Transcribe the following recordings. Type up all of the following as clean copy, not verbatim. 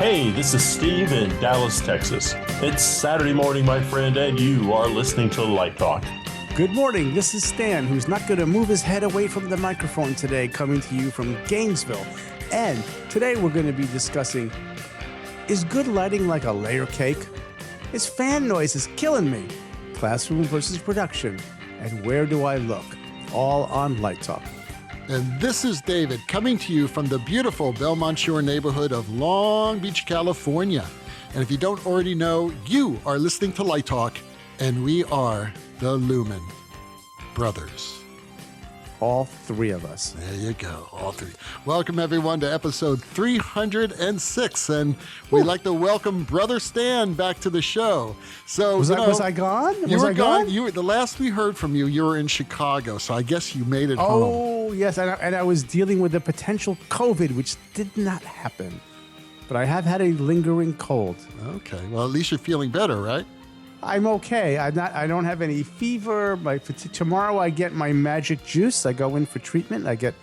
Hey, this is Steve in Dallas, Texas. It's Saturday morning, my friend, and you are listening to Light Talk. Good morning, this is Stan, who's not going to move his head away from the microphone today, coming to you from Gainesville. And today we're going to be discussing, is good lighting like a layer cake? Is fan noises killing me? Classroom versus production. And where do I look? All on Light Talk. And this is David coming to you from the beautiful Belmont Shore neighborhood of Long Beach, California. And if you don't already know, you are listening to Light Talk, and we are the Lumen Brothers. All three of us. There you go, all three. Welcome, everyone, to episode 306, and we'd like to welcome Brother Stan back to the show. So, was I gone? You were gone. The last we heard from you, you were in Chicago, so I guess you made it home. Oh, yes, and I was dealing with the potential COVID, which did not happen. But I have had a lingering cold. Okay, well, at least you're feeling better, right? I'm okay. I don't have any fever. Tomorrow I get my magic juice. I go in for treatment. I get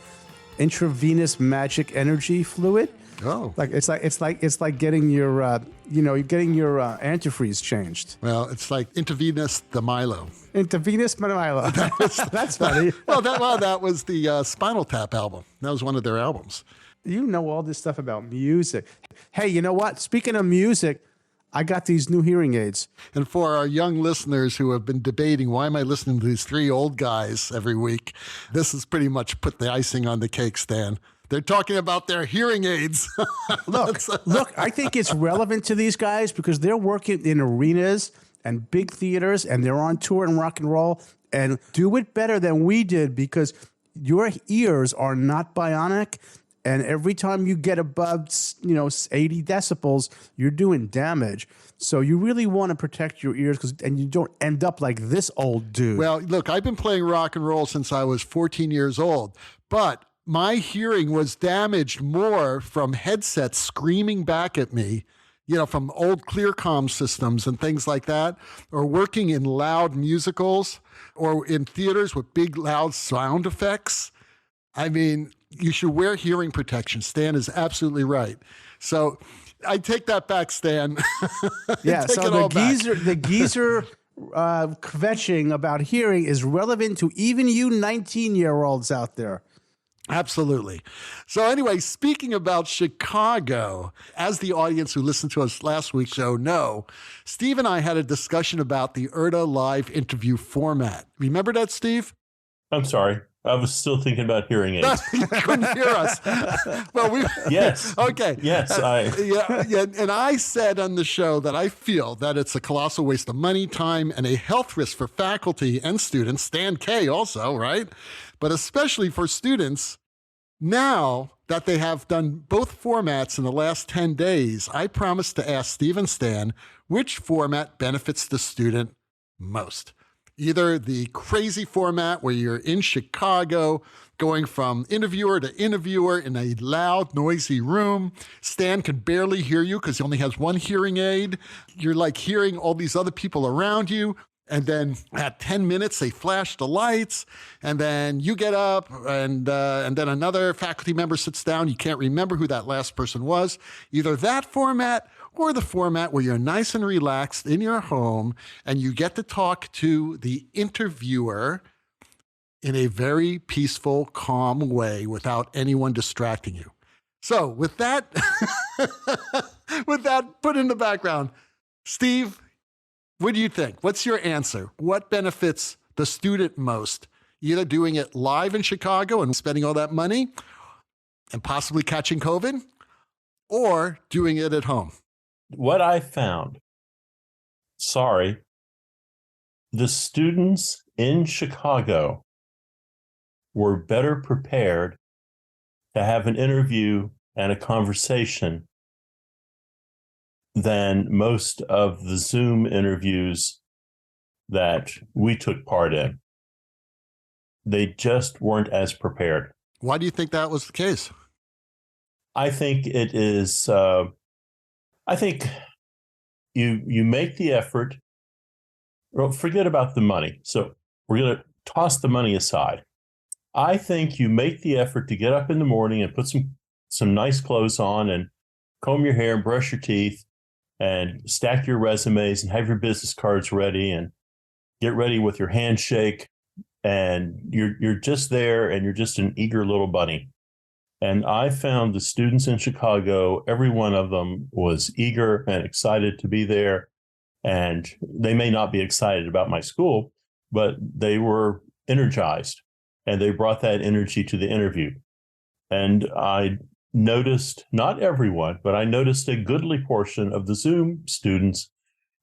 intravenous magic energy fluid. Oh, it's like getting your you're getting your antifreeze changed. Well, it's like Intravenous de Milo. Intravenous de Milo. That's funny. That was the Spinal Tap album. That was one of their albums. You know all this stuff about music. Hey, you know what? Speaking of music, I got these new hearing aids. And for our young listeners who have been debating, why am I listening to these three old guys every week? This has pretty much put the icing on the cake, Stan. They're talking about their hearing aids. Look, I think it's relevant to these guys because they're working in arenas and big theaters, and they're on tour and rock and roll, and do it better than we did because your ears are not bionic. And every time you get above, 80 decibels, you're doing damage. So you really want to protect your ears and you don't end up like this old dude. Well, look, I've been playing rock and roll since I was 14 years old, but my hearing was damaged more from headsets screaming back at me, from old ClearComm systems and things like that, or working in loud musicals or in theaters with big, loud sound effects. I mean, you should wear hearing protection. Stan is absolutely right. So I take that back, Stan. Yeah, so the geezer kvetching about hearing is relevant to even you 19-year-olds out there. Absolutely. So anyway, speaking about Chicago, as the audience who listened to us last week's show know, Steve and I had a discussion about the IRTA live interview format. Remember that, Steve? I'm sorry. I was still thinking about hearing aids. You couldn't hear us. Well, yes. Okay. Yes, Yeah. And I said on the show that I feel that it's a colossal waste of money, time, and a health risk for faculty and students. Stan K also, right? But especially for students. Now that they have done both formats in the last 10 days, I promised to ask Steve and Stan which format benefits the student most. Either the crazy format where you're in Chicago, going from interviewer to interviewer in a loud, noisy room. Stan can barely hear you because he only has one hearing aid. You're like hearing all these other people around you. And then at 10 minutes, they flash the lights. And then you get up and then another faculty member sits down. You can't remember who that last person was. Either that format or the format where you're nice and relaxed in your home and you get to talk to the interviewer in a very peaceful, calm way without anyone distracting you. So with that, put in the background, Steve, what do you think? What's your answer? What benefits the student most? Either doing it live in Chicago and spending all that money and possibly catching COVID, or doing it at home? What I found, the students in Chicago were better prepared to have an interview and a conversation than most of the Zoom interviews that we took part in. They just weren't as prepared. Why do you think that was the case? I think it is, I think you make the effort. Well, forget about the money. So we're going to toss the money aside. I think you make the effort to get up in the morning and put some nice clothes on and comb your hair and brush your teeth and stack your resumes and have your business cards ready and get ready with your handshake. And you're just there and you're just an eager little bunny. And I found the students in Chicago, every one of them was eager and excited to be there. And they may not be excited about my school, but they were energized and they brought that energy to the interview. And I noticed, not everyone, but I noticed a goodly portion of the Zoom students.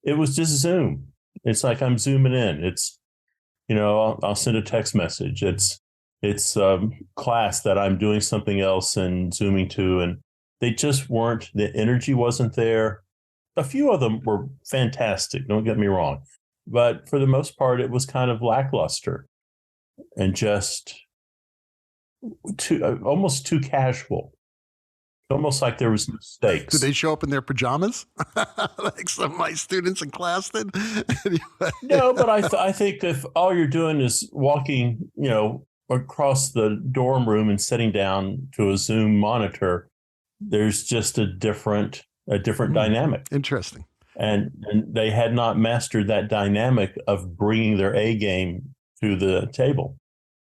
It was just Zoom. It's like I'm zooming in. It's, I'll send a text message. It's class that I'm doing something else and zooming to, and they just weren't, the energy wasn't there. A few of them were fantastic, don't get me wrong. But for the most part, it was kind of lackluster and just almost too casual. Almost like there was no stakes. Did they show up in their pajamas like some of my students in class did? No, but I think if all you're doing is walking, across the dorm room and sitting down to a Zoom monitor, there's just a different dynamic. Interesting. And they had not mastered that dynamic of bringing their A game to the table.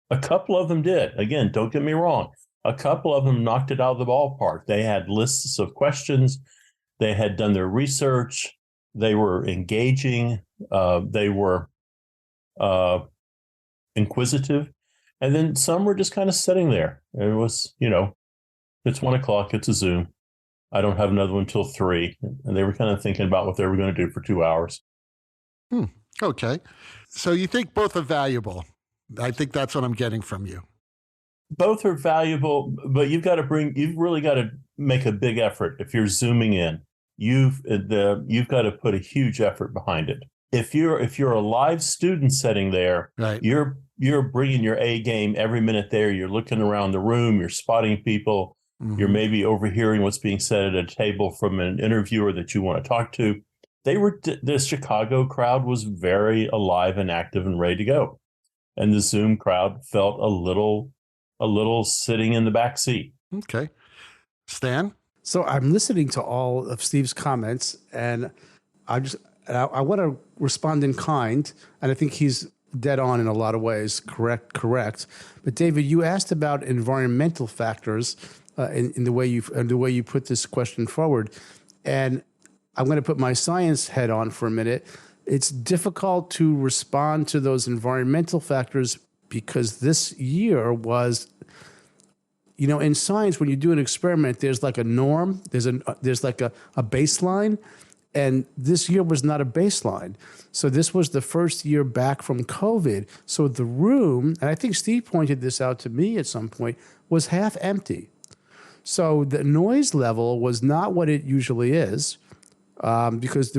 A couple of them did. Again, don't get me wrong. A couple of them knocked it out of the ballpark. They had lists of questions. They had done their research. They were engaging. They were inquisitive. And then some were just kind of sitting there. It was, it's 1:00. It's a Zoom. I don't have another one until 3. And they were kind of thinking about what they were going to do for 2 hours. Okay. So you think both are valuable. I think that's what I'm getting from you. Both are valuable, but you've really got to make a big effort. If you're zooming in, you've got to put a huge effort behind it. If you're a live student sitting there, right, you're bringing your A game every minute there. You're looking around the room, you're spotting people, you're maybe overhearing what's being said at a table from an interviewer that you want to talk to. The Chicago crowd was very alive and active and ready to go. And the Zoom crowd felt a little sitting in the back seat. Okay. Stan? So I'm listening to all of Steve's comments, and I want to respond in kind, and I think he's dead on in a lot of ways. Correct. But David, you asked about environmental factors in the way you put this question forward, and I'm going to put my science head on for a minute. It's difficult to respond to those environmental factors because this year was, in science, when you do an experiment, there's like a norm, there's like a baseline, and this year was not a baseline. So this was the first year back from COVID. So the room, and I think Steve pointed this out to me at some point, was half empty. So the noise level was not what it usually is. Because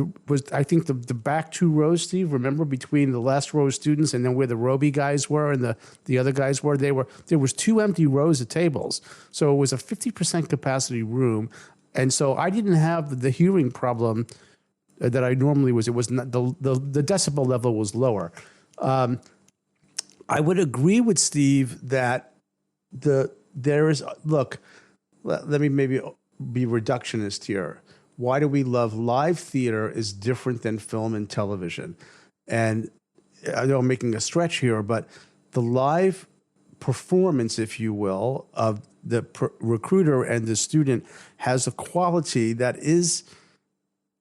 I think the back 2 rows, Steve, remember, between the last row of students and then where the Roby guys were and the other guys were, there was 2 empty rows of tables. So it was a 50% capacity room. And so I didn't have the hearing problem that I normally was. It was not, the decibel level was lower. I would agree with Steve that look, let me maybe be reductionist here. Why do we love live theater is different than film and television. And I know I'm making a stretch here, but the live performance, if you will, of the recruiter and the student has a quality that is,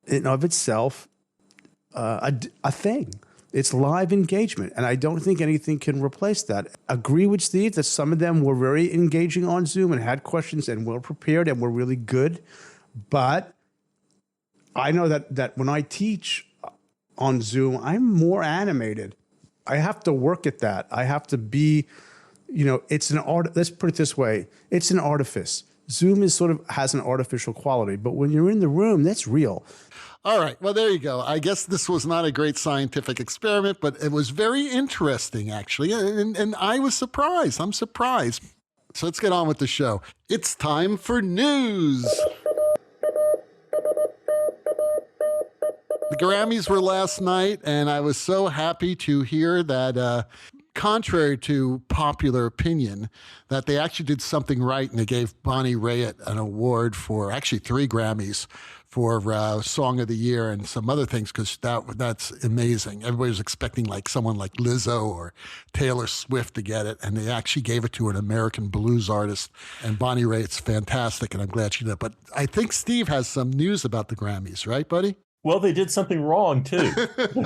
in of itself, a thing. It's live engagement, and I don't think anything can replace that. Agree with Steve that some of them were very engaging on Zoom and had questions and were prepared and were really good, but I know that when I teach on Zoom, I'm more animated. I have to work at that. I have to be, it's an art. Let's put it this way. It's an artifice. Zoom has an artificial quality, but when you're in the room, that's real. All right. Well, there you go. I guess this was not a great scientific experiment, but it was very interesting, actually. And I was surprised. I'm surprised. So let's get on with the show. It's time for news. The Grammys were last night, and I was so happy to hear that contrary to popular opinion, that they actually did something right and they gave Bonnie Raitt an award for actually 3 Grammys for Song of the Year and some other things, because that's amazing. Everybody was expecting like someone like Lizzo or Taylor Swift to get it, and they actually gave it to an American blues artist. And Bonnie Raitt's fantastic, and I'm glad she did it. But I think Steve has some news about the Grammys, right, buddy? Well, they did something wrong too.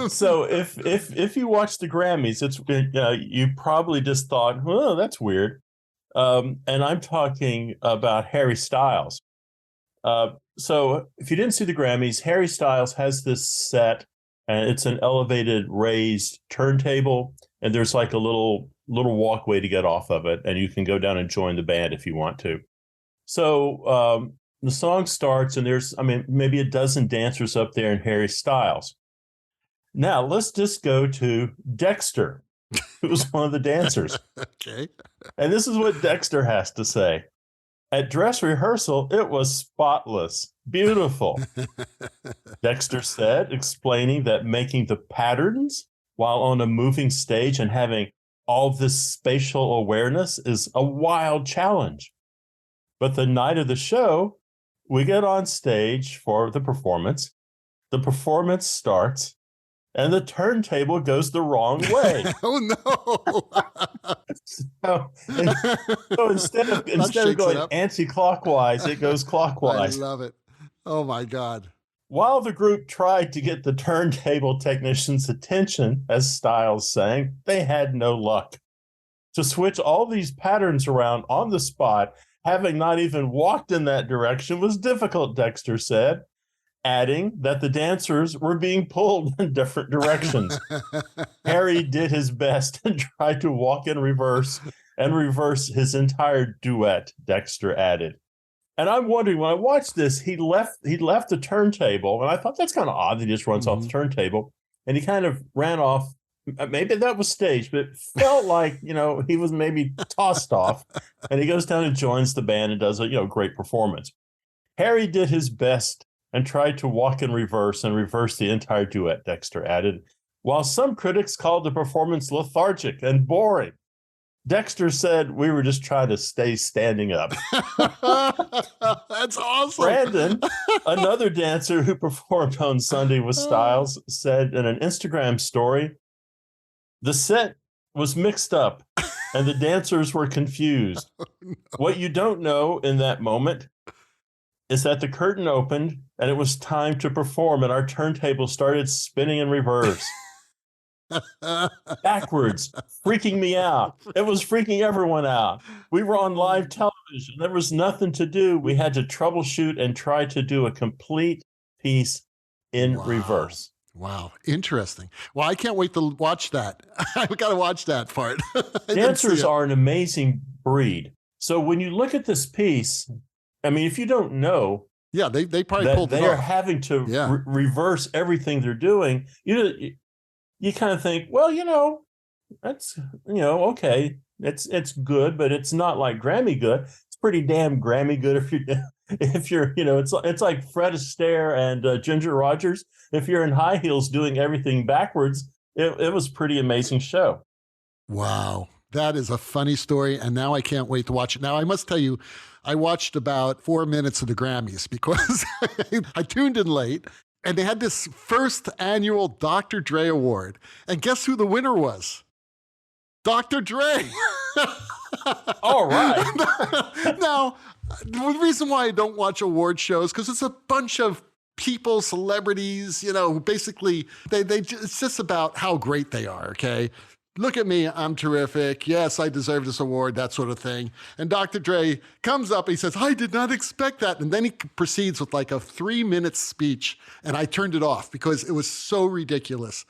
So if you watch the Grammys, it's you probably just thought, "Oh, that's weird." And I'm talking about Harry Styles. So if you didn't see the Grammys, Harry Styles has this set, and it's an elevated raised turntable, and there's like a little walkway to get off of it, and you can go down and join the band if you want to. So the song starts, and there's, maybe a dozen dancers up there in Harry Styles. Now let's just go to Dexter, who was one of the dancers. Okay. And this is what Dexter has to say. At dress rehearsal, it was spotless, beautiful. Dexter said, explaining that making the patterns while on a moving stage and having all this spatial awareness is a wild challenge. But the night of the show, we get on stage for the performance. The performance starts, and the turntable goes the wrong way. Oh no! so instead of going anti-clockwise, it goes clockwise. I love it. Oh my God! While the group tried to get the turntable technicians' attention, as Styles sang, they had no luck. To switch all these patterns around on the spot, having not even walked in that direction, was difficult, Dexter said, adding that the dancers were being pulled in different directions. Harry did his best and tried to walk in reverse and reverse his entire duet, Dexter added. And I'm wondering, when I watched this, he left the turntable, and I thought that's kind of odd that he just runs off the turntable, and he kind of ran off. Maybe that was staged, but it felt like, he was maybe tossed off, and he goes down and joins the band and does a, great performance. Harry did his best and tried to walk in reverse and reverse the entire duet, Dexter added, while some critics called the performance lethargic and boring. Dexter said, we were just trying to stay standing up. That's awesome. Brandon, another dancer who performed on Sunday with Styles, said in an Instagram story, the set was mixed up and the dancers were confused. Oh, no. What you don't know in that moment is that the curtain opened and it was time to perform, and our turntable started spinning in reverse. Backwards, freaking me out. It was freaking everyone out. We were on live television. There was nothing to do. We had to troubleshoot and try to do a complete piece in reverse. Wow. Interesting. Well, I can't wait to watch that. I've got to watch that part. Dancers are an amazing breed. So when you look at this piece, if you don't know, yeah, they probably pulled it off. They are having to reverse everything they're doing. You kind of think, well, that's, okay, it's good, but it's not like Grammy good. It's pretty damn Grammy good if you're, it's like Fred Astaire and Ginger Rogers. If you're in high heels doing everything backwards, it was a pretty amazing show. Wow. That is a funny story, and now I can't wait to watch it. Now, I must tell you, I watched about 4 minutes of the Grammys because I tuned in late, and they had this first annual Dr. Dre Award. And guess who the winner was? Dr. Dre. All right. Now, the reason why I don't watch award shows, because it's a bunch of people, celebrities, basically, it's just about how great they are, okay? Look at me, I'm terrific. Yes, I deserve this award, that sort of thing. And Dr. Dre comes up and he says, I did not expect that. And then he proceeds with like a 3-minute speech. And I turned it off because it was so ridiculous.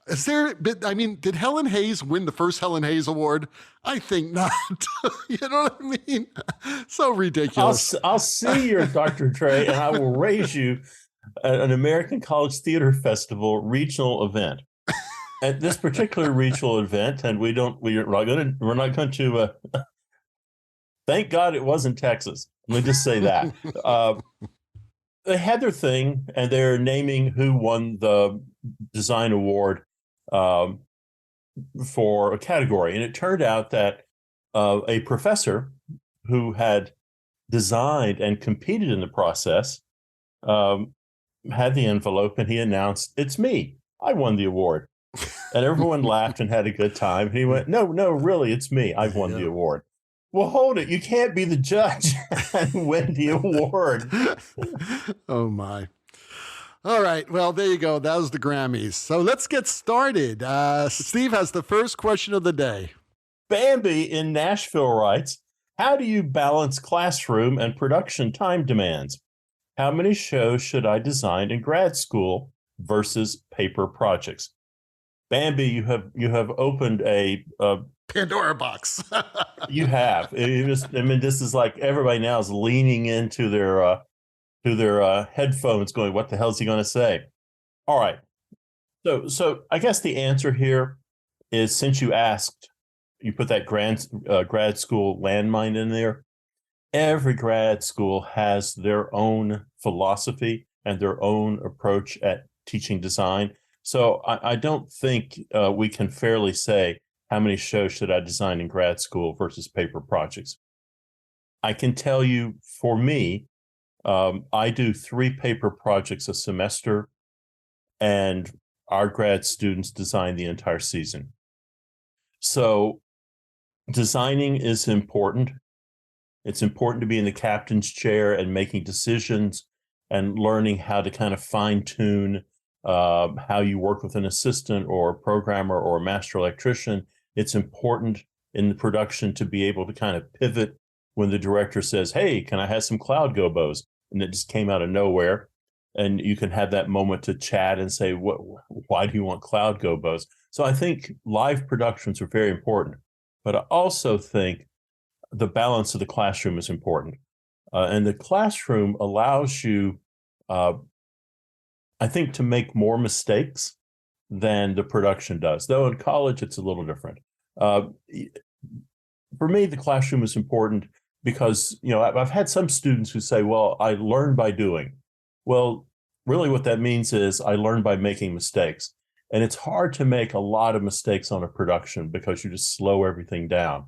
Did Helen Hayes win the first Helen Hayes Award? I think not. You know what I mean? So ridiculous. I'll see your Dr. Dre, and I will raise you an American College Theater Festival regional event. At this particular regional event, and we're not going to. Thank God it wasn't Texas. Let me just say that. They had their thing, and they're naming who won the design award. for a category. And it turned out that a professor who had designed and competed in the process had the envelope, and he announced, "It's me. I won the award." And everyone laughed and had a good time. And he went, "No, really, it's me. I've won the award." Well, hold it. You can't be the judge and win the award. Oh, my. All right. Well, there you go. That was the Grammys. So let's get started. Steve has the first question of the day. Bambi in Nashville writes, "How do you balance classroom and production time demands? How many shows should I design in grad school versus paper projects?" Bambi, you have opened a Pandora box. You have. This is like everybody now is leaning into their headphones, going, "What the hell is he going to say?" All right. So I guess the answer here is, since you asked, you put that grad school landmine in there. Every grad school has their own philosophy and their own approach at teaching design. So I don't think we can fairly say, how many shows should I design in grad school versus paper projects. I can tell you, for me, I do 3 paper projects a semester, and our grad students design the entire season. So designing is important. It's important to be in the captain's chair and making decisions and learning how to kind of fine-tune how you work with an assistant or a programmer or a master electrician. It's important in the production to be able to kind of pivot when the director says, "Hey, can I have some cloud gobos?" And it just came out of nowhere. And you can have that moment to chat and say, why do you want cloud gobos? So I think live productions are very important. But I also think the balance of the classroom is important. And the classroom allows you, I think, to make more mistakes than the production does. Though in college, it's a little different. For me, the classroom is important because, I've had some students who say, "Well, I learn by doing." Well, really what that means is I learn by making mistakes. And it's hard to make a lot of mistakes on a production because you just slow everything down.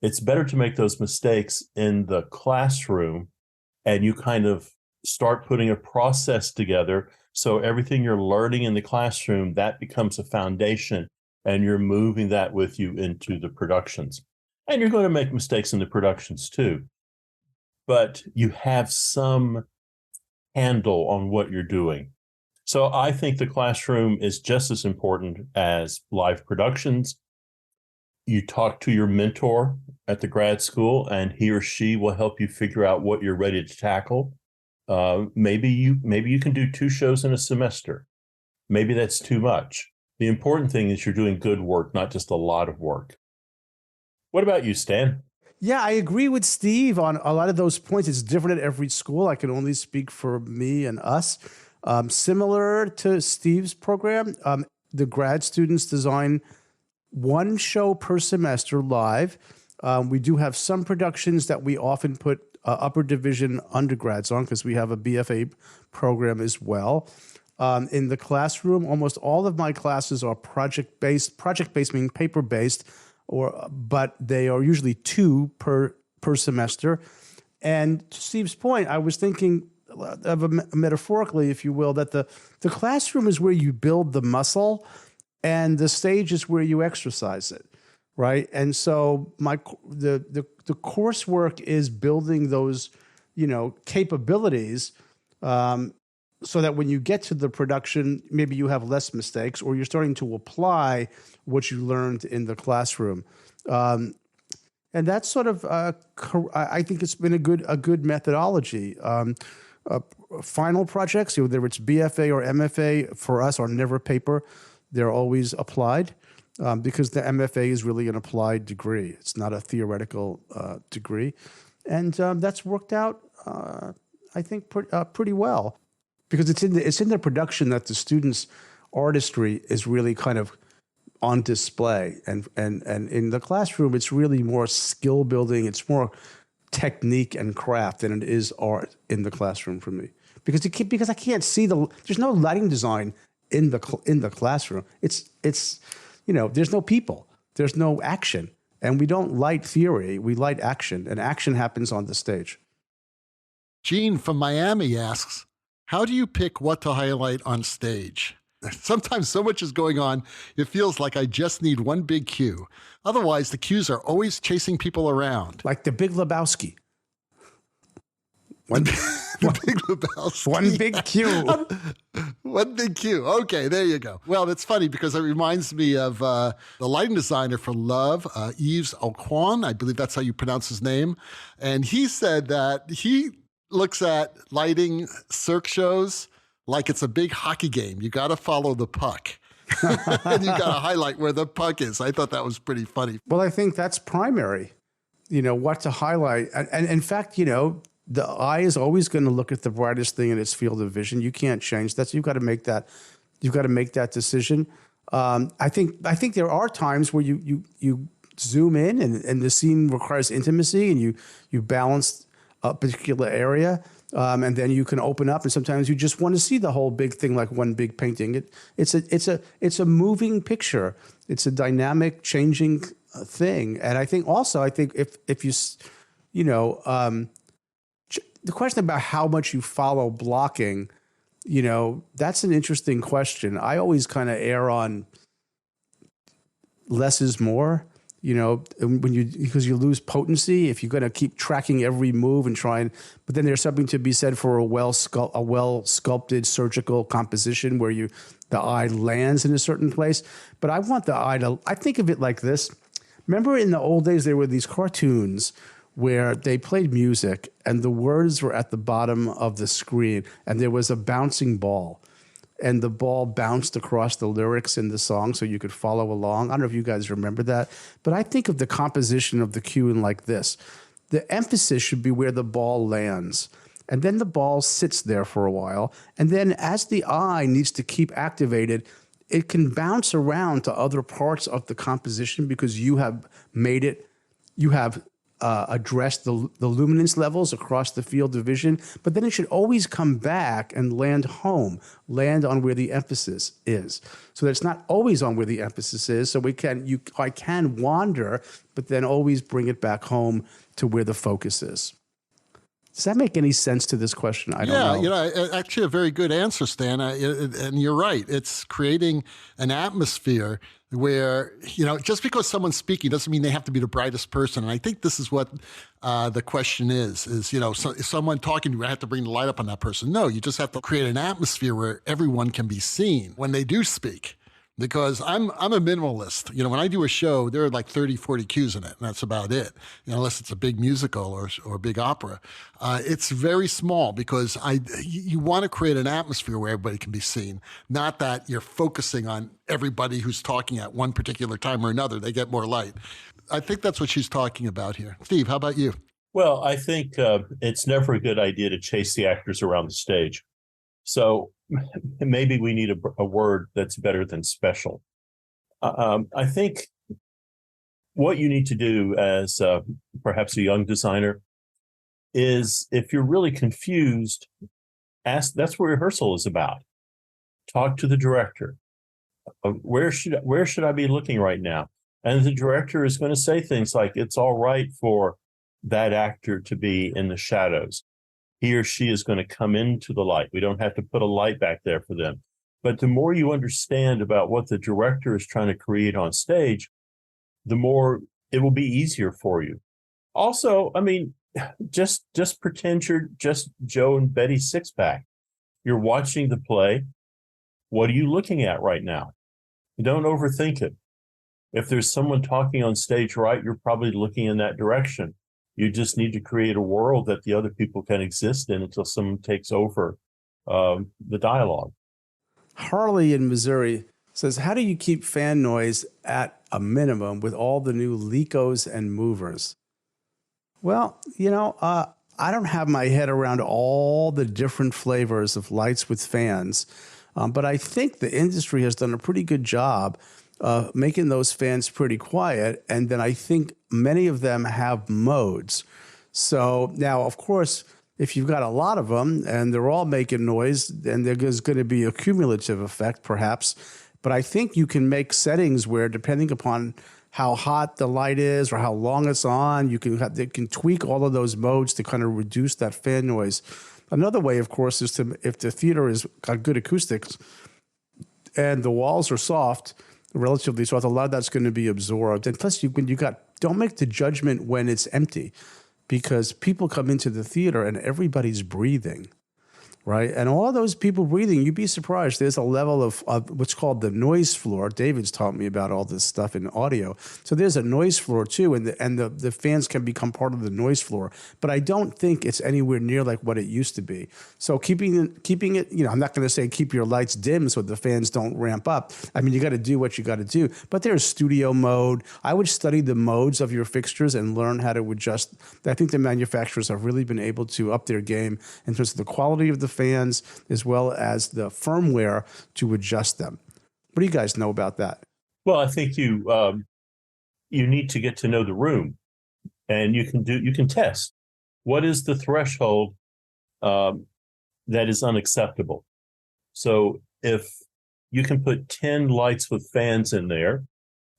It's better to make those mistakes in the classroom, and you kind of start putting a process together. So everything you're learning in the classroom, that becomes a foundation, and you're moving that with you into the productions. And you're going to make mistakes in the productions too. But you have some handle on what you're doing. So I think the classroom is just as important as live productions. You talk to your mentor at the grad school, and he or she will help you figure out what you're ready to tackle. Maybe you can do 2 shows in a semester. Maybe that's too much. The important thing is you're doing good work, not just a lot of work. What about you, Stan? Yeah, I agree with Steve on a lot of those points. It's different at every school. I can only speak for me and us. Similar to Steve's program, the grad students design 1 show per semester live. We do have some productions that we often put upper division undergrads on because we have a BFA program as well. In the classroom, almost all of my classes are project-based. Project-based meaning paper-based, but they are usually 2 per semester. And to Steve's point, I was thinking of metaphorically, if you will, that the classroom is where you build the muscle, and the stage is where you exercise it, right? And so the coursework is building those, capabilities, so that when you get to the production, maybe you have less mistakes, or you're starting to apply what you learned in the classroom. And that's sort of, I think it's been a good methodology. Final projects, whether it's BFA or MFA, for us are never paper. They're always applied, because the MFA is really an applied degree. It's not a theoretical degree. And that's worked out, I think, pretty well. Because it's in the production that the students' artistry is really kind of on display, and in the classroom it's really more skill building. It's more technique and craft than it is art in the classroom for me. Because there's no lighting design in the classroom. It's there's no people, there's no action. And we don't light theory, we light action, and action happens on the stage. Gene from Miami asks, how do you pick what to highlight on stage? Sometimes so much is going on, it feels like I just need one big cue. Otherwise, the cues are always chasing people around. Like the Big Lebowski. The Big Lebowski. One big cue. One big cue. Okay, there you go. Well, that's funny because it reminds me of the lighting designer for Love, Yves Alquan. I believe that's how you pronounce his name. And he said that he looks at lighting cirque shows like it's a big hockey game. You got to follow the puck. And you got to highlight where the puck is. I thought that was pretty funny. Well, I think that's primary, what to highlight. And in fact, the eye is always going to look at the brightest thing in its field of vision. You can't change that. So you've got to make that. You've got to make that decision. I think there are times where you zoom in and the scene requires intimacy and you balance a particular area, and then you can open up. And sometimes you just want to see the whole big thing like one big painting. It's a moving picture. It's a dynamic, changing thing. And I think if you the question about how much you follow blocking, that's an interesting question. I always kind of err on less is more, because you lose potency if you're going to keep tracking every move and but then there's something to be said for a well sculpted surgical composition where the eye lands in a certain place. But I want the eye I think of it like this. Remember in the old days, there were these cartoons where they played music and the words were at the bottom of the screen and there was a bouncing ball and the ball bounced across the lyrics in the song so you could follow along. I don't know if you guys remember that, but I think of the composition of the cue in like this. The emphasis should be where the ball lands, and then the ball sits there for a while, and then as the eye needs to keep activated, it can bounce around to other parts of the composition because you have address the luminance levels across the field of vision, but then it should always come back and land on where the emphasis is. So that it's not always on where the emphasis is. So I can wander, but then always bring it back home to where the focus is. Does that make any sense to this question? I don't know. Actually a very good answer, Stan. And you're right. It's creating an atmosphere where, just because someone's speaking doesn't mean they have to be the brightest person. And I think this is what the question is if someone talking to you, I have to bring the light up on that person. No, you just have to create an atmosphere where everyone can be seen when they do speak. Because I'm a minimalist. When I do a show, there are like 30, 40 cues in it, and that's about it. Unless it's a big musical or a big opera. It's very small because you want to create an atmosphere where everybody can be seen, not that you're focusing on everybody who's talking at one particular time or another. They get more light. I think that's what she's talking about here. Steve, how about you? Well, I think it's never a good idea to chase the actors around the stage. So maybe we need a word that's better than special. I think what you need to do as perhaps a young designer is, if you're really confused, ask. That's what rehearsal is about. Talk to the director. Where should I be looking right now? And the director is going to say things like, it's all right for that actor to be in the shadows. He or she is going to come into the light. We don't have to put a light back there for them. But the more you understand about what the director is trying to create on stage, the more it will be easier for you. Also, just pretend you're just Joe and Betty Sixpack. You're watching the play. What are you looking at right now? Don't overthink it. If there's someone talking on stage right, you're probably looking in that direction. You just need to create a world that the other people can exist in until someone takes over the dialogue. Harley in Missouri says, how do you keep fan noise at a minimum with all the new Lecos and movers? Well, I don't have my head around all the different flavors of lights with fans, but I think the industry has done a pretty good job making those fans pretty quiet. And then I think many of them have modes. So now, of course, if you've got a lot of them and they're all making noise, then there's going to be a cumulative effect, perhaps. But I think you can make settings where, depending upon how hot the light is or how long it's on, they can tweak all of those modes to kind of reduce that fan noise. Another way, of course, is if the theater has got good acoustics and the walls are soft, relatively soft, a lot of that's going to be absorbed. And plus, don't make the judgment when it's empty, because people come into the theater and everybody's breathing. Right. And all those people breathing, you'd be surprised. There's a level of what's called the noise floor. David's taught me about all this stuff in audio. So there's a noise floor, too. And the fans can become part of the noise floor. But I don't think it's anywhere near like what it used to be. So keeping it, I'm not going to say keep your lights dim so the fans don't ramp up. I mean, you got to do what you got to do. But there's studio mode. I would study the modes of your fixtures and learn how to adjust. I think the manufacturers have really been able to up their game in terms of the quality of the fans as well as the firmware to adjust them. What do you guys know about that? Well, I think you need to get to know the room, and you can test what is the threshold that is unacceptable. So if you can put 10 lights with fans in there,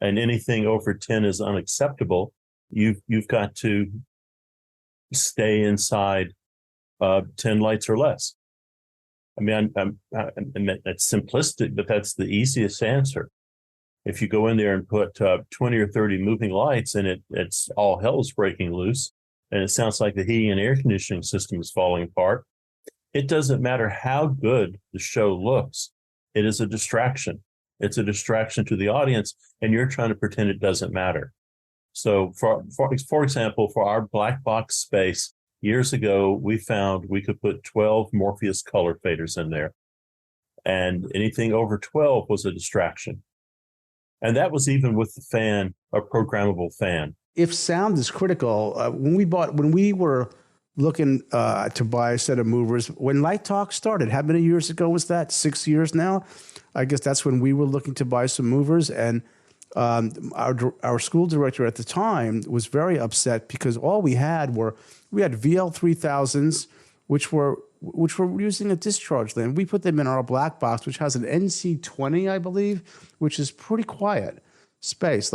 and anything over 10 is unacceptable, you've got to stay inside 10 lights or less. I mean, that's simplistic, but that's the easiest answer. If you go in there and put 20 or 30 moving lights and it's all hell's breaking loose, and it sounds like the heating and air conditioning system is falling apart, it doesn't matter how good the show looks. It is a distraction. It's a distraction to the audience, and you're trying to pretend it doesn't matter. So, for example, for our black box space, years ago, we found we could put 12 Morpheus color faders in there, and anything over 12 was a distraction. And that was even with the fan, a programmable fan. If sound is critical, when we were looking to buy a set of movers, when Light Talk started, how many years ago was that? 6 years now? I guess that's when we were looking to buy some movers, and our school director at the time was very upset because all we had VL3000s, which were using a discharge lamp. We put them in our black box, which has an NC20, I believe, which is pretty quiet space.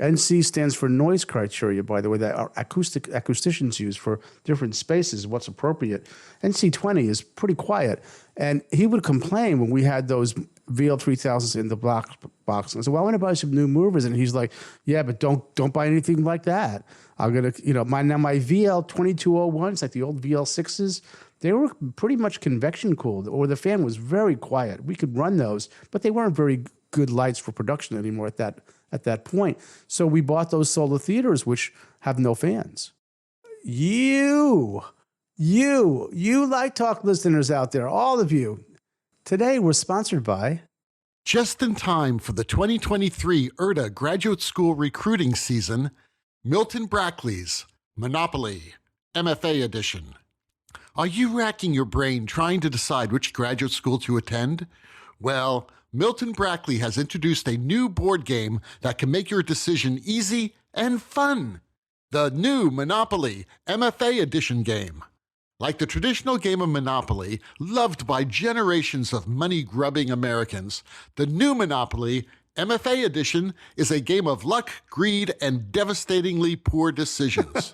NC stands for noise criteria, by the way, that our acousticians use for different spaces, what's appropriate. NC20 is pretty quiet. And he would complain when we had those VL3000s in the black box. And I said, well, I want to buy some new movers. And he's like, yeah, but don't buy anything like that. I'm going to, my VL2201s, like the old VL6s, they were pretty much convection cooled, or the fan was very quiet. We could run those, but they weren't very good lights for production anymore at that point. So we bought those solar theaters, which have no fans. You Light Talk listeners out there, all of you, today we're sponsored by... Just in time for the 2023 IRTA graduate school recruiting season, Milton Brackley's Monopoly, MFA Edition. Are you racking your brain trying to decide which graduate school to attend? Well, Milton Brackley has introduced a new board game that can make your decision easy and fun. The new Monopoly MFA Edition game. Like the traditional game of Monopoly, loved by generations of money-grubbing Americans, the new Monopoly MFA Edition is a game of luck, greed, and devastatingly poor decisions.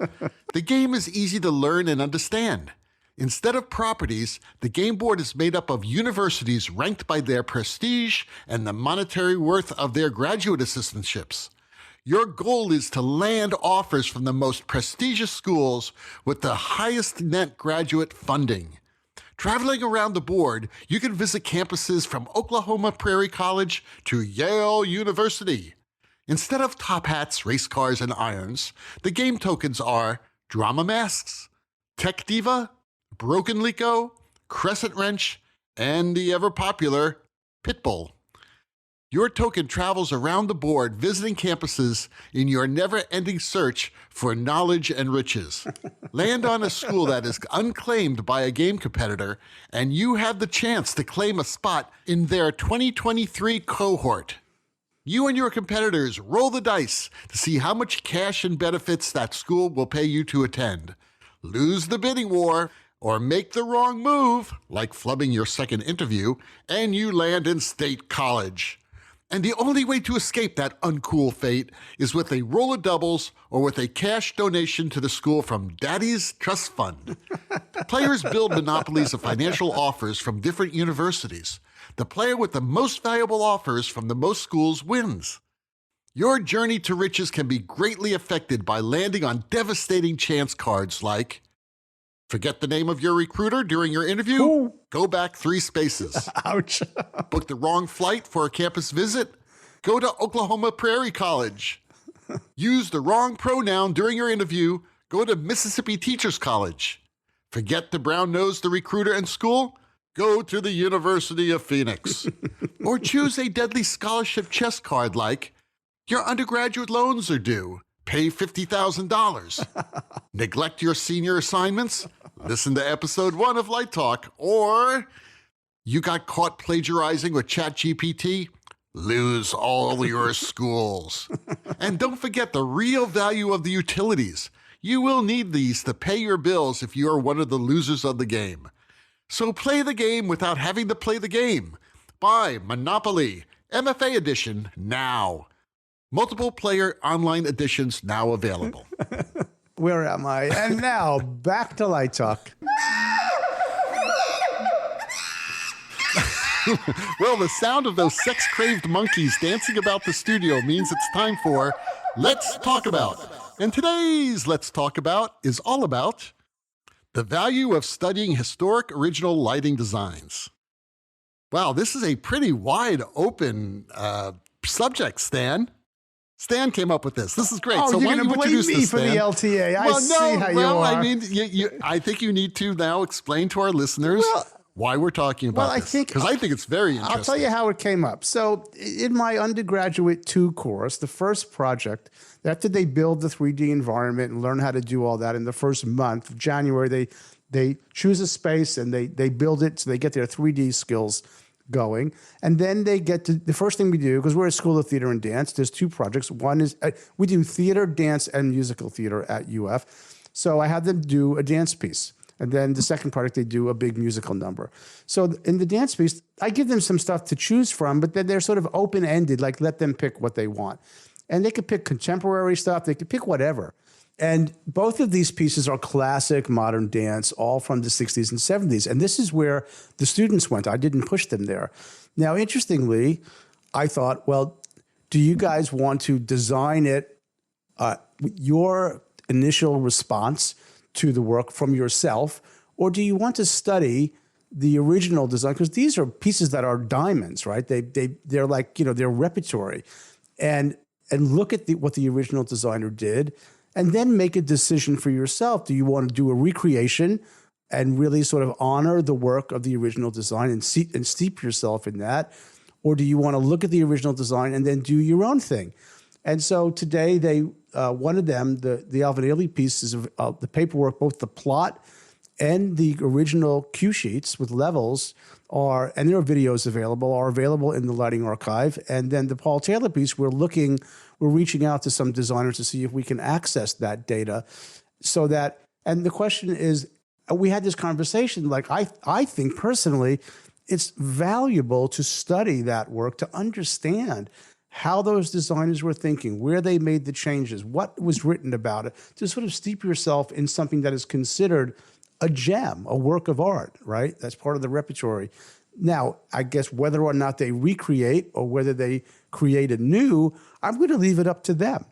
The game is easy to learn and understand. Instead of properties, the game board is made up of universities ranked by their prestige and the monetary worth of their graduate assistantships. Your goal is to land offers from the most prestigious schools with the highest net graduate funding. Traveling around the board, you can visit campuses from Oklahoma Prairie College to Yale University. Instead of top hats, race cars, and irons, the game tokens are drama masks, tech diva, broken Lico, crescent wrench, and the ever-popular Pitbull. Your token travels around the board, visiting campuses in your never-ending search for knowledge and riches. Land on a school that is unclaimed by a game competitor, and you have the chance to claim a spot in their 2023 cohort. You and your competitors roll the dice to see how much cash and benefits that school will pay you to attend. Lose the bidding war. Or make the wrong move, like flubbing your second interview, and you land in state college. And the only way to escape that uncool fate is with a roll of doubles or with a cash donation to the school from Daddy's Trust Fund. Players build monopolies of financial offers from different universities. The player with the most valuable offers from the most schools wins. Your journey to riches can be greatly affected by landing on devastating chance cards like, forget the name of your recruiter during your interview? Ooh. Go back 3 spaces. Ouch. Book the wrong flight for a campus visit? Go to Oklahoma Prairie College. Use the wrong pronoun during your interview? Go to Mississippi Teachers College. Forget to brown-nose the recruiter in school? Go to the University of Phoenix. Or choose a deadly scholarship chess card like, your undergraduate loans are due. Pay $50,000. Neglect your senior assignments? Listen to episode 1 of Light Talk. Or you got caught plagiarizing with ChatGPT? Lose all your schools. And don't forget the real value of the utilities. You will need these to pay your bills if you are one of the losers of the game. So play the game without having to play the game. Buy Monopoly MFA Edition now. Multiple player online editions now available. Where am I? And now, back to Light Talk. Well, the sound of those sex-craved monkeys dancing about the studio means it's time for Let's Talk About. And today's Let's Talk About is all about the value of studying historic original lighting designs. Wow, this is a pretty wide open subject, Stan. Stan came up with this. This is great. Oh, so you're why don't going to you blame introduce me this, for Stan? the LTA. I see how you are. I mean, I think you need to now explain to our listeners why we're talking about this. Because I think it's very interesting. I'll tell you how it came up. So in my undergraduate 2 course, the first project, after they build the 3D environment and learn how to do all that in the first month of January, they choose a space and they build it so they get their 3D skills going. And then they get to the first thing we do, because we're a school of theater and dance, there's 2 projects. One is we do theater, dance, and musical theater at UF. So I had them do a dance piece. And then the second project, they do a big musical number. So in the dance piece, I give them some stuff to choose from, but then they're sort of open-ended, like let them pick what they want. And they could pick contemporary stuff. They could pick whatever. And both of these pieces are classic modern dance, all from the 60s and 70s. And this is where the students went. I didn't push them there. Now, interestingly, I thought, well, do you guys want to design it, your initial response to the work from yourself, or do you want to study the original design? Because these are pieces that are diamonds, right? They're like, they're repertory. And look at what the original designer did, and then make a decision for yourself. Do you want to do a recreation and really sort of honor the work of the original design and steep yourself in that? Or do you want to look at the original design and then do your own thing? And so today, one of them, the Alvin Ailey pieces of the paperwork, both the plot and the original cue sheets with levels and there are videos are available in the Lighting Archive. And then the Paul Taylor piece, we're reaching out to some designers to see if we can access that data so that, and the question is, we had this conversation, like I think personally, it's valuable to study that work, to understand how those designers were thinking, where they made the changes, what was written about it, to sort of steep yourself in something that is considered a gem, a work of art, right? That's part of the repertory. Now, I guess whether or not they recreate or whether they create anew, I'm going to leave it up to them.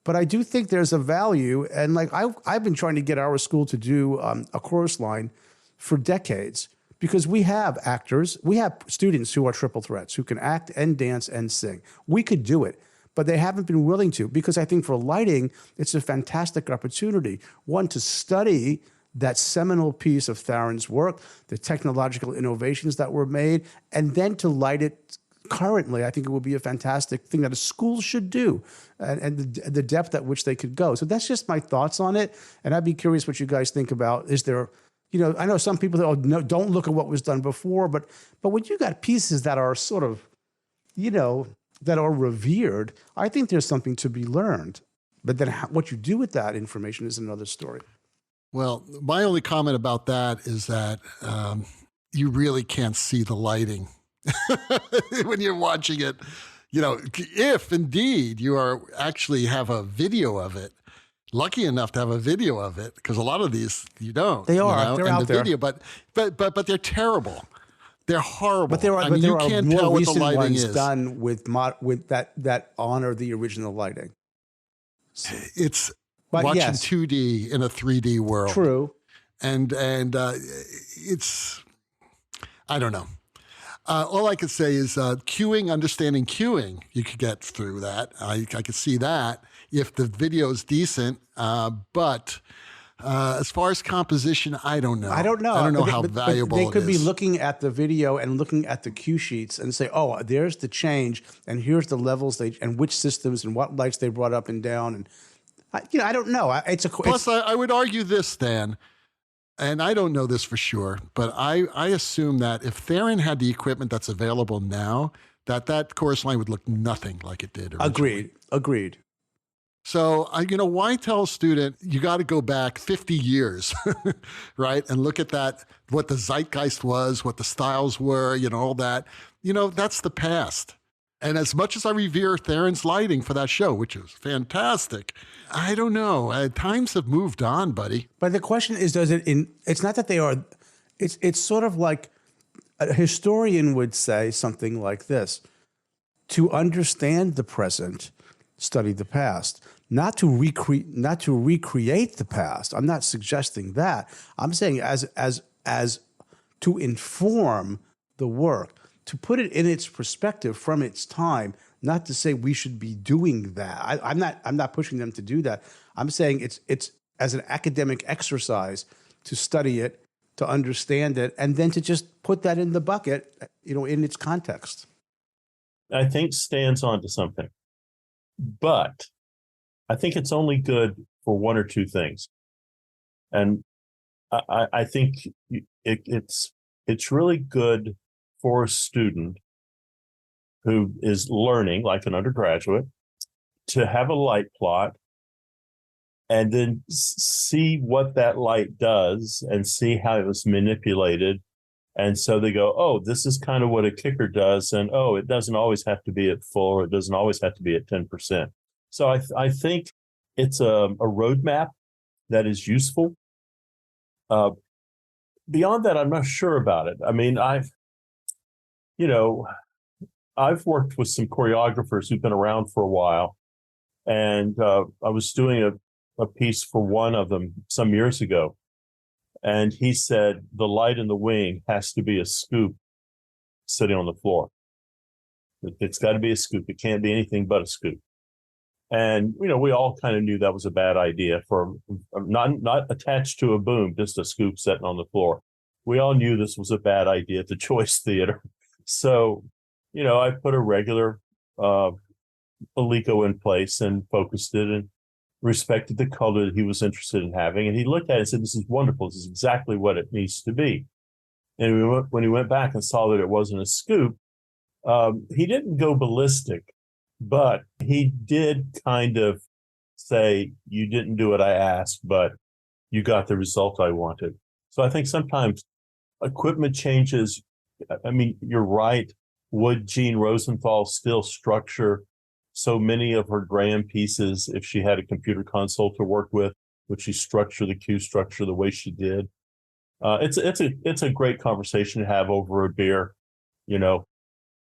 But I do think there's a value, and like I've been trying to get our school to do a chorus line for decades, because we have actors, we have students who are triple threats, who can act and dance and sing. We could do it, but they haven't been willing to, because I think for lighting, it's a fantastic opportunity. One, to study that seminal piece of Theron's work, the technological innovations that were made, and then to light it currently. I think it would be a fantastic thing that a school should do, and the depth at which they could go. So that's just my thoughts on it, and I'd be curious what you guys think about. Is there, I know some people say, no, don't look at what was done before, but when you got pieces that are sort of, that are revered, I think there's something to be learned. But then what you do with that information is another story. Well, my only comment about that is that you really can't see the lighting when you're watching it. You know, if indeed you are actually have a video of it, lucky enough to have a video of it, because a lot of these you don't. They are. You know? They're and out the there. video, but they're terrible. They're horrible. But there are, I mean, you there are can't more tell what the recent lighting ones is. done with that honor the original lighting. It's But watching yes. 2D in a 3D world. True. And it's, I don't know. All I could say is queuing, understanding queuing, you could get through that. I could see that if the video is decent. But as far as composition, I don't know. I don't know. I don't know But how but valuable they could it be is. looking at the video and looking at the cue sheets and say, "Oh, there's the change, and here's the levels and which systems and what lights they brought up and down." And I don't know. Plus, I would argue this, Dan, and I don't know this for sure, but I assume that if Theron had the equipment that's available now, that chorus line would look nothing like it did originally. Agreed. So, why tell a student you got to go back 50 years, right? And look at that, what the zeitgeist was, what the styles were, all that. That's the past. And as much as I revere Theron's lighting for that show, which was fantastic, I don't know. Times have moved on, buddy. But the question is, it's not that they are, it's sort of like a historian would say something like this: to understand the present, study the past. Not to recreate the past. I'm not suggesting that. I'm saying as to inform the work, to put it in its perspective from its time. Not to say we should be doing that. I'm not pushing them to do that. I'm saying it's as an academic exercise to study it, to understand it, and then to just put that in the bucket, in its context. I think Stan's onto something, but I think it's only good for one or two things. And I think it's really good for a student who is learning, like an undergraduate, to have a light plot and then see what that light does and see how it was manipulated. And so they go, oh, this is kind of what a kicker does. And, oh, it doesn't always have to be at full, or it doesn't always have to be at 10%. So I think it's a roadmap that is useful. Beyond that, I'm not sure about it. I mean, I've worked with some choreographers who've been around for a while, and I was doing a piece for one of them some years ago, and he said the light in the wing has to be a scoop sitting on the floor. It's got to be a scoop. It can't be anything but a scoop. And, we all kind of knew that was a bad idea for not attached to a boom, just a scoop sitting on the floor. We all knew this was a bad idea at the Choice Theater. So, I put a regular Alico in place and focused it and respected the color that he was interested in having. And he looked at it and said, this is wonderful. This is exactly what it needs to be. And when he went back and saw that it wasn't a scoop, he didn't go ballistic. But he did kind of say, you didn't do what I asked, but you got the result I wanted. So I think sometimes equipment changes. I mean, you're right. Would Jean Rosenthal still structure so many of her Graham pieces if she had a computer console to work with? Would she structure the cue structure the way she did? It's a great conversation to have over a beer,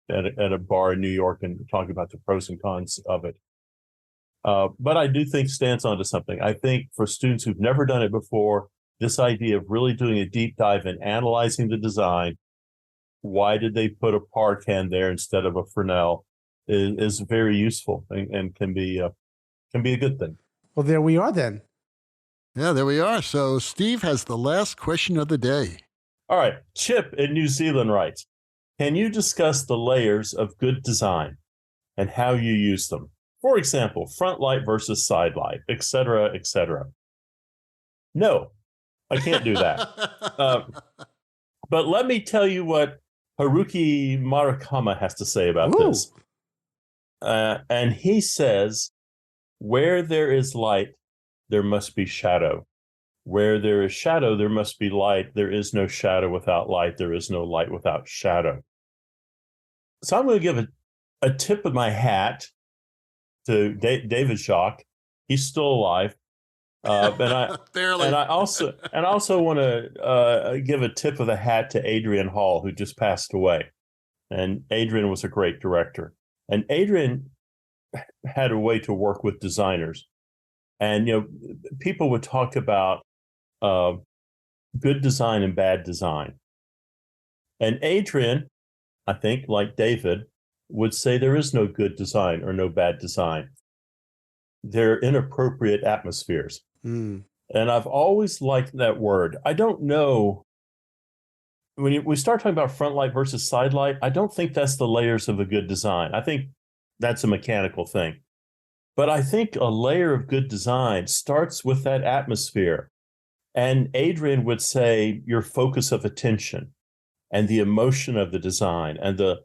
at a bar in New York and talking about the pros and cons of it. But I do think Stan's onto something. I think for students who've never done it before, this idea of really doing a deep dive and analyzing the design, why did they put a Parcan there instead of a Fresnel, is very useful and can be a good thing. Well, there we are then. Yeah, there we are. So Steve has the last question of the day. All right. Chip in New Zealand writes, can you discuss the layers of good design and how you use them? For example, front light versus side light, et cetera, et cetera. No, I can't do that. But let me tell you what Haruki Murakami has to say about this. And he says, where there is light, there must be shadow. Where there is shadow, there must be light. There is no shadow without light. There is no light without shadow. So I'm going to give a tip of my hat to David Jacques. He's still alive. Barely. And I also want to give a tip of the hat to Adrian Hall, who just passed away. And Adrian was a great director. And Adrian had a way to work with designers. And, people would talk about good design and bad design. And Adrian, I think, like David, would say there is no good design or no bad design. They're inappropriate atmospheres. And I've always liked that word. I don't know. When we start talking about front light versus side light, I don't think that's the layers of a good design. I think that's a mechanical thing. But I think a layer of good design starts with that atmosphere. And Adrian would say your focus of attention and the emotion of the design and the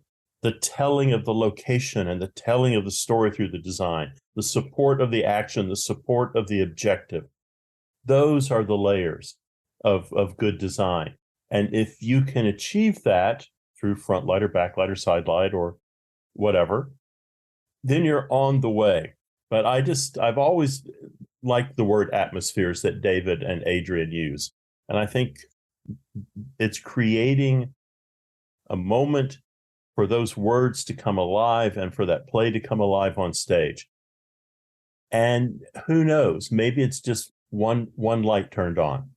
telling of the location and the telling of the story through the design, the support of the action, the support of the objective. Those are the layers of good design. And if you can achieve that through front light or backlight or side light or whatever, then you're on the way. But I've always liked the word atmospheres that David and Adrian use. And I think it's creating a moment for those words to come alive and for that play to come alive on stage. And who knows, maybe it's just one light turned on.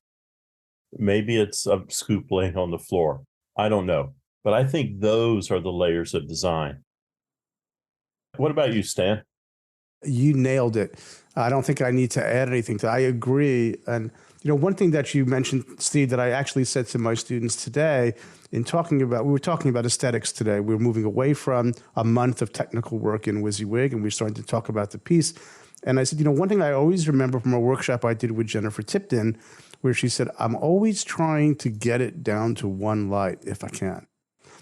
Maybe it's a scoop laying on the floor. I don't know. But I think those are the layers of design. What about you, Stan? You nailed it. I don't think I need to add anything to that. I agree. And, one thing that you mentioned, Steve, that I actually said to my students today we were talking about aesthetics today. We were moving away from a month of technical work in WYSIWYG, and we started to talk about the piece. And I said, one thing I always remember from a workshop I did with Jennifer Tipton, where she said, I'm always trying to get it down to one light if I can.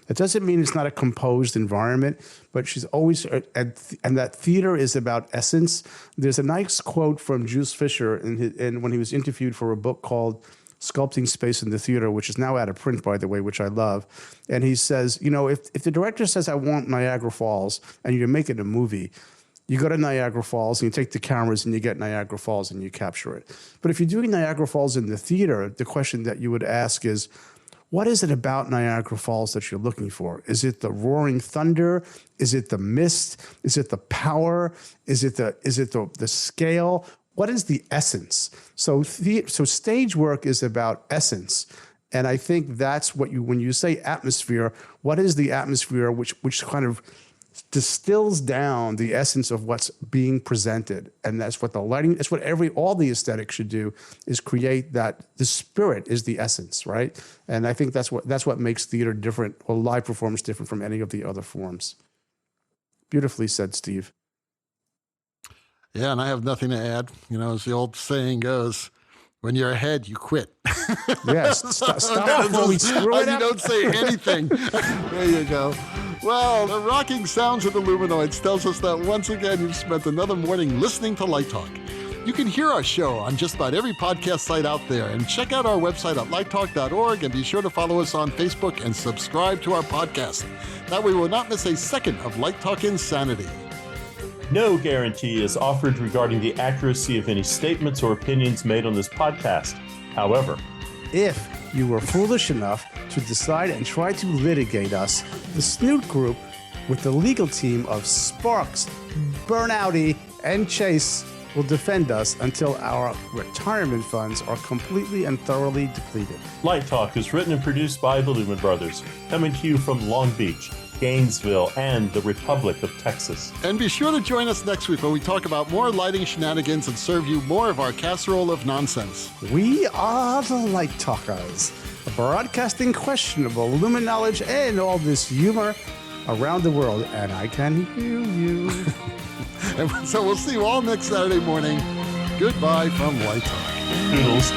It doesn't mean it's not a composed environment, but she's always, and that theater is about essence. There's a nice quote from Jules Fisher when he was interviewed for a book called Sculpting Space in the Theater, which is now out of print, by the way, which I love. And he says, if the director says, I want Niagara Falls, and you're making a movie, you go to Niagara Falls and you take the cameras and you get Niagara Falls and you capture it. But if you're doing Niagara Falls in the theater, the question that you would ask is, what is it about Niagara Falls that you're looking for? Is it the roaring thunder? Is it the mist? Is it the power? Is it the scale? What is the essence? So stage work is about essence. And I think that's what when you say atmosphere, what is the atmosphere which kind of distills down the essence of what's being presented? And that's what the lighting, that's what all the aesthetics should do, is create that the spirit is the essence, right? And I think that's what makes theater different, or live performance different from any of the other forms. Beautifully said, Steve. Yeah, and I have nothing to add. As the old saying goes, when you're ahead, you quit. Yes, stop before we screw it up. You don't say anything. There you go. Well, the rocking sounds of the Luminoids tells us that once again you've spent another morning listening to Light Talk. You can hear our show on just about every podcast site out there, and check out our website at lighttalk.org, and be sure to follow us on Facebook and subscribe to our podcast. That way we will not miss a second of Light Talk insanity. No guarantee is offered regarding the accuracy of any statements or opinions made on this podcast. However, if you were foolish enough to decide and try to litigate us, the Snoot Group, with the legal team of Sparks, Burnouty, and Chase, will defend us until our retirement funds are completely and thoroughly depleted. Light Talk is written and produced by the Lumen Brothers, coming to you from Long Beach, Gainesville, and the Republic of Texas. And be sure to join us next week when we talk about more lighting shenanigans and serve you more of our casserole of nonsense. We are the Light Talkers, broadcasting questionable Lumen knowledge and all this humor around the world, and I can hear you. And so we'll see you all next Saturday morning. Goodbye from Light Talk. Toodles.